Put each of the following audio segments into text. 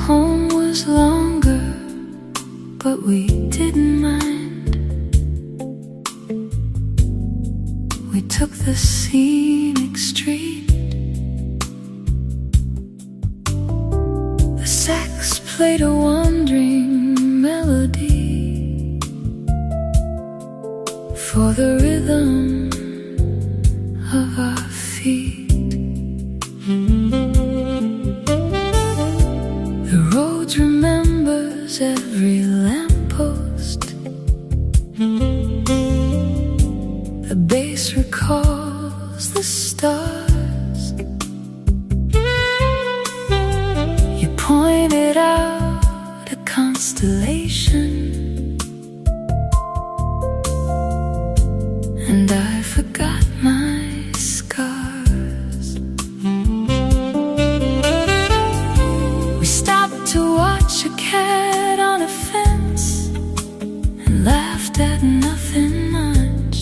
home was longer, but we didn't mind. We took the scenic street. The sax played a wandering melody for the rhythm of our feet. The road remembers every lamppost. The bass recalls the stars. You pointed out a constellation, and I forgot my scars. We stopped to watch a cat on a fence and laughed at nothing much.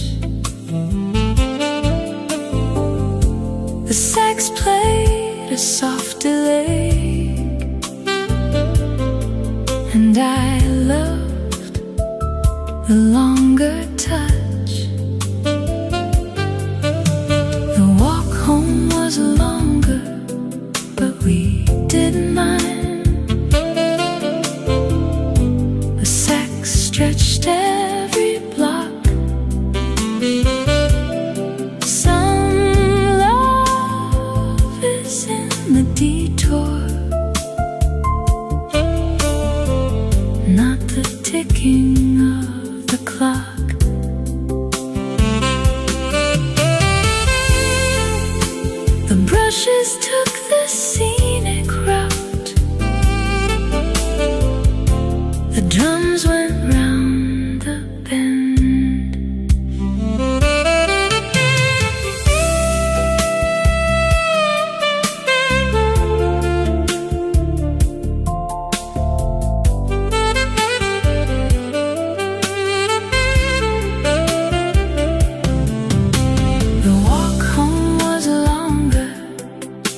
The sax played a soft delay, and I loved the longer touch. The walk home was longer, but we didn't mind. The sax stretched every block. Some love is in the detour, not the ticking of the clock. The brushes took the scenic route. The drums went round the bend. The walk home was longer,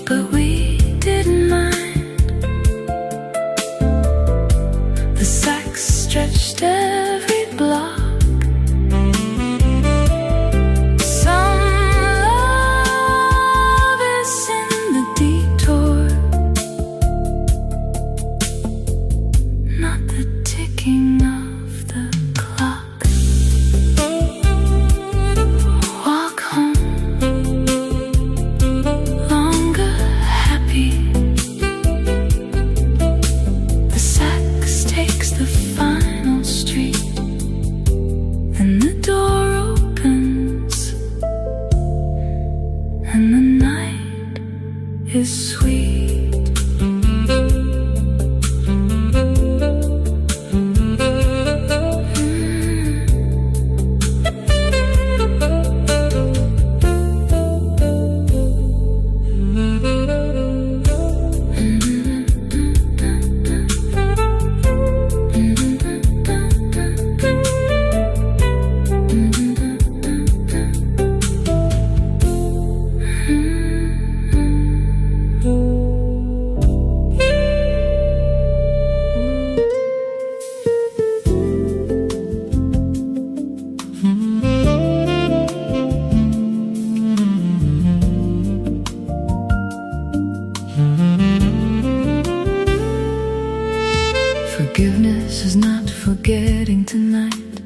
but we didn't mind. The sax stretched every block. Some love is in the detour, not the ticking of the clock. Walk home, longer, happy. The sax takes the final street, and the door opens, and the night is sweet. Forgiveness is not forgetting tonight.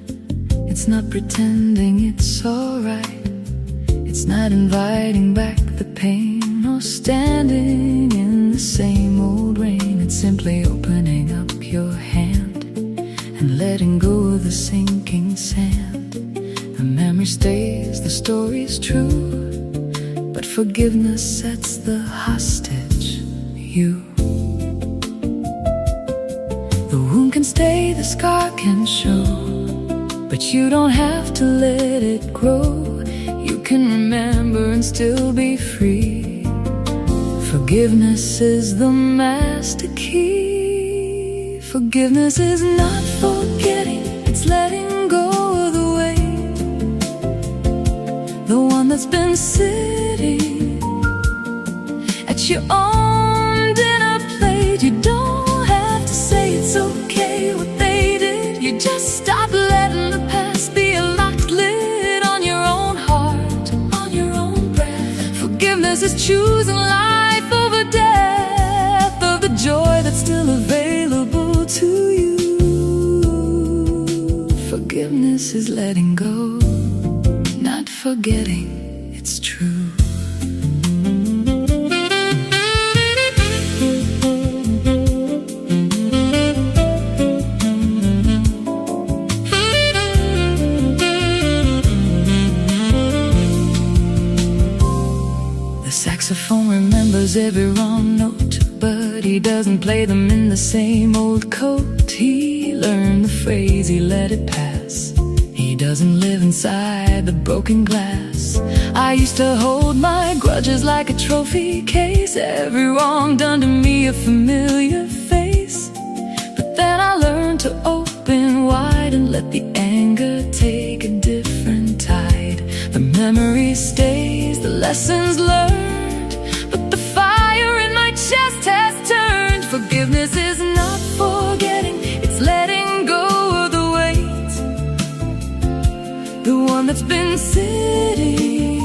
It's not pretending it's alright. It's not inviting back the pain or standing in the same old rain. It's simply opening up your hand and letting go of the sinking sand. The memory stays, the story's true, but forgiveness sets the hostage, you. The wound can stay, the scar can show, but you don't have to let it grow. You can remember and still be free. Forgiveness is the master key. Forgiveness is not forgetting, it's letting go of the weight, the one that's been sitting at your own dinner plate. You don't have choosing life over death, of the joy that's still available to you. Forgiveness is letting go, not forgetting, it's true. The saxophone remembers every wrong note, but he doesn't play them in the same old coat. He learned the phrase, he let it pass. He doesn't live inside the broken glass. I used to hold my grudges like a trophy case, every wrong done to me a familiar face. But then I learned to open wide and let the anger take a different tide. The memory stays, the lessons learned, but the fire in my chest has turned. Forgiveness is not forgetting, it's letting go of the weight, the one that's been sitting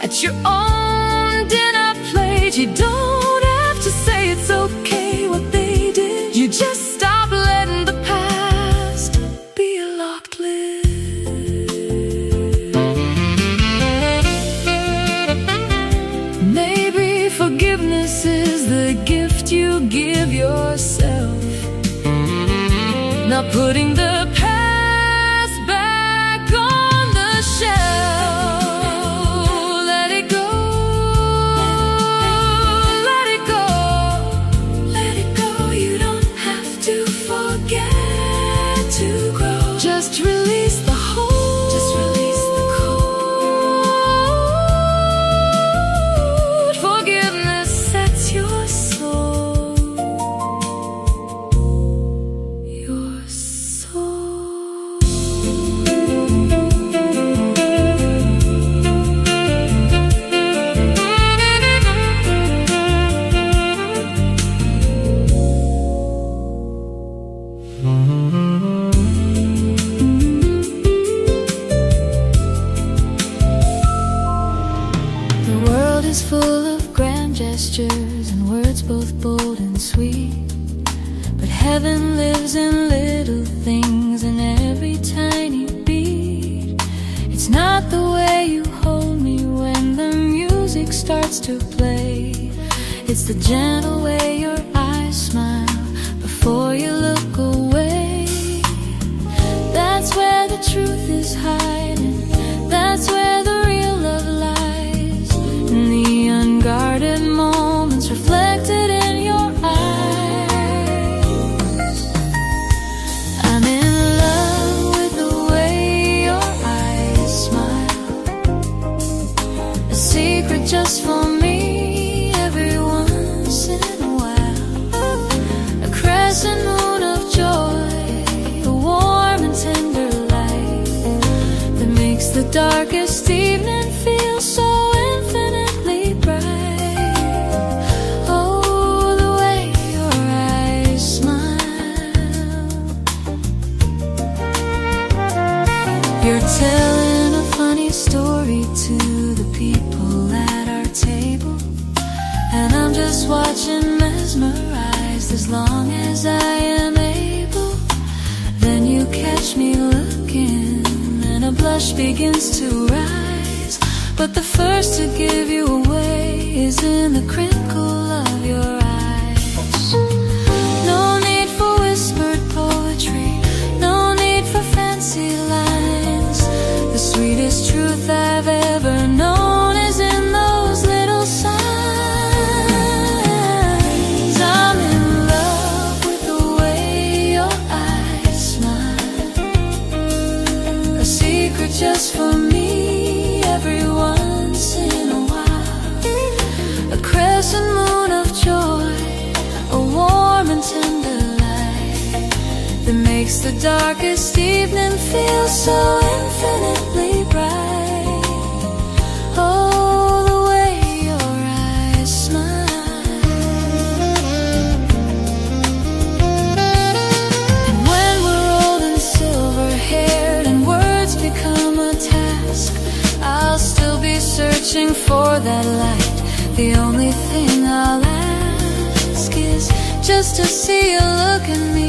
at your own dinner plate. You don't have to say it's okay what they did, you just stop letting the past be a locked lid. Maybe forgiveness is the gift you give yourself, not putting the past back on the shelf. Let it go, let it go, let it go. You don't have to forget to grow. Just release the hold, just release the cold. Forgiveness sets your soul, your soul. The world is full of grand gestures and words both bold and sweet, but heaven lives in little things and every tiny beat. It's not the way you hold me when the music starts to play, it's the gentle way your eyes smile before you look away. That's where the truth is hiding, that's where the real love lies, in the unguarded moments reflected in your eyes. I'm in love with the way your eyes smile, a secret just for me every once in a while, a crescent moon of joy, a warm and tender light that makes the darkest evening feel so infinitely bright. Oh, the way your eyes smile. You're telling a funny story to the people at our table, and I'm just watching mesmerized as long as I am able. Then you catch me looking and a blush begins to rise, but the first to give you away is in the crinkle of your eyes. No need for whispered poetry, no need for fancy lines. The sweetest truth I've ever known is in those little signs. I'm in love with the way your eyes smile, a secret just for me every once in a while, a crescent moon of joy, a warm and tender light that makes the darkest evening feel so infinitely bright. Oh, the way your eyes smile. And when we're old and silver-haired and words become a task, I'll still be searching for that light The only thing I'll ask is just to see you look at me.